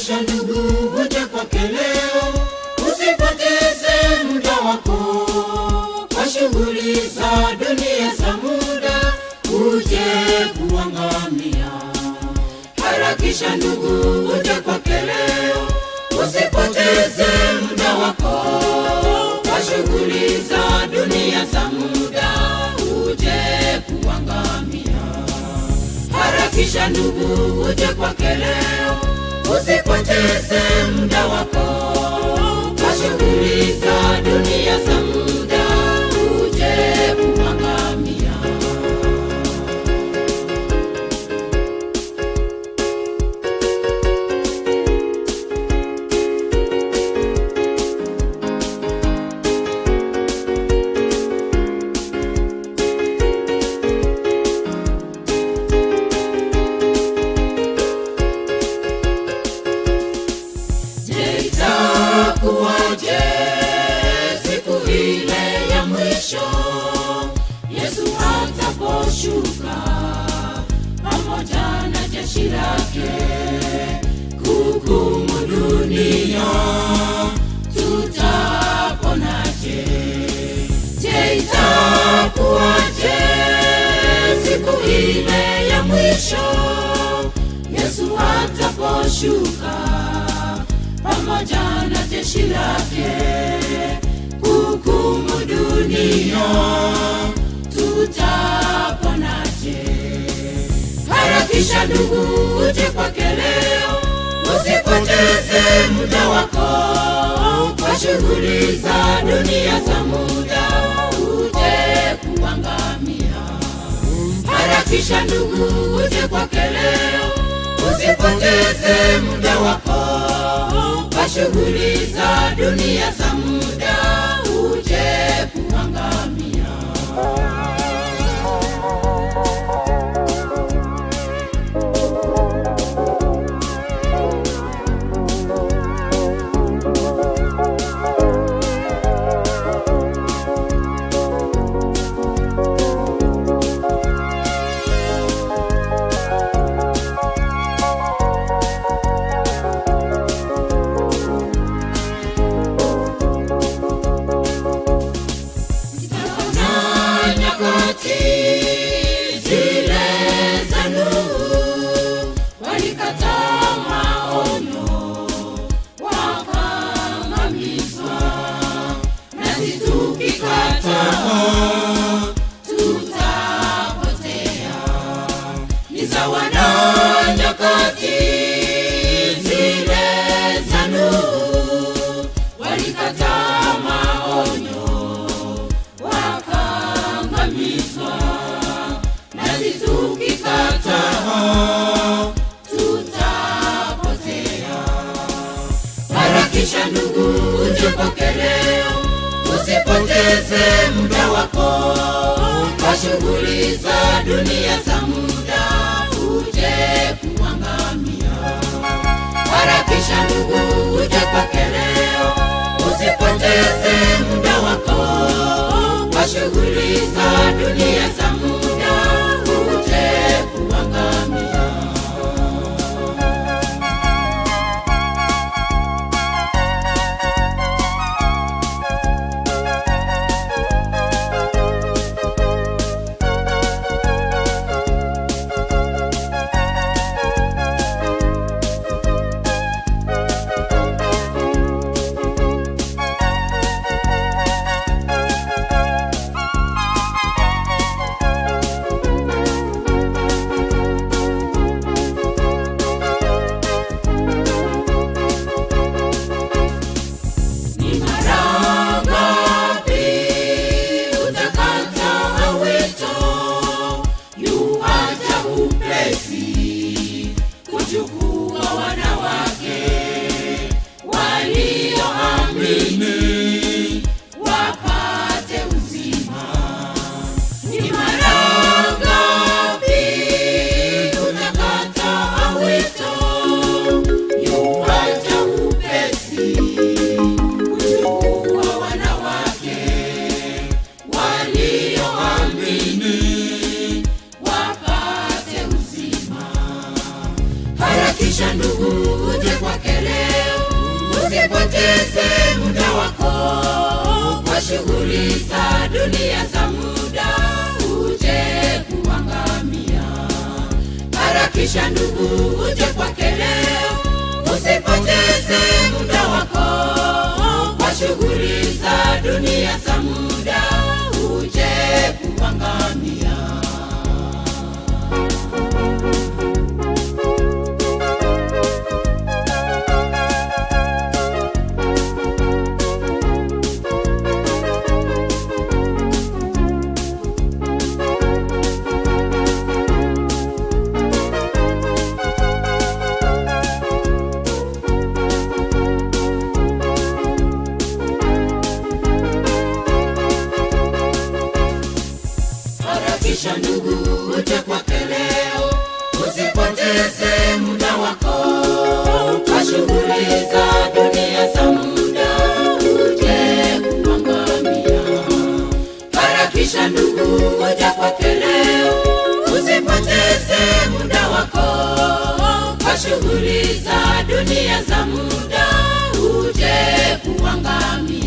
Harakisha ndugu, uje kwake leo, usipoteze muda wako kwa shughuli za dunia za muda, uje kuangamia. Harakisha ndugu, uje kwake leo, usipoteze muda wako kwa shughuli za dunia za muda, uje kuangamia. Harakisha ndugu, uje kwake leo, usipoteze muda wako kwa shughuli za dunia za muda, uje kuangamia. Itakuwaje siku ile ya mwisho, Yesu ataposhuka pamoja na jeshi lake kuhukumu dunia, tutaponaje? Je, itakuwaje siku ile ya mwisho, Yesu ataposhuka pamoja na jeshi lake kuhukumu dunia, tutaponaje? Harakisha ndugu, uje kwake leo, usipoteze muda wako kwa shughuli za dunia za muda, uje kuangamia. Harakisha ndugu, uje kwake leo, usipoteze muda wako kwa shughuli za dunia za muda, uje kuangamia. Zile za Nuhu walikataa maonyo, wakaangamizwa. Nasi tukikataa, tutapotea. Ni sawa na nyakati zile za Nuhu walikataa maonyo, nasi tukikataa, tutapotea. Harakisha ndugu, uje kwake leo, usipoteze muda wako kwa shughuli za dunia za muda, uje kuangamia. Harakisha ndugu, uje kwake leo, usipoteze muda wako kwa shughuli za dunia za muda, uje kuangamia. Kuchukua wanawake walioamini wapate uzima. Ni mara ngapi utakataa wito, yuaja upesi kuchukua wanawake walioamini wapate uzima. Harakisha ndugu, uje kwake Usipoteze muda wako kwa shughuli za dunia za muda, uje kuangamia. Harakisha ndugu, uje kwake leo. Usipoteze muda wako kwa shughuli za dunia za muda, uje kuangamia. Harakisha ndugu, uje kwake leo. Usipoteze muda wako kwa shughuli za dunia za muda, uje kuangamia. Harakisha ndugu, uje kwake leo. Usipoteze muda wako kwa shughuli za dunia za muda, uje kuangamia.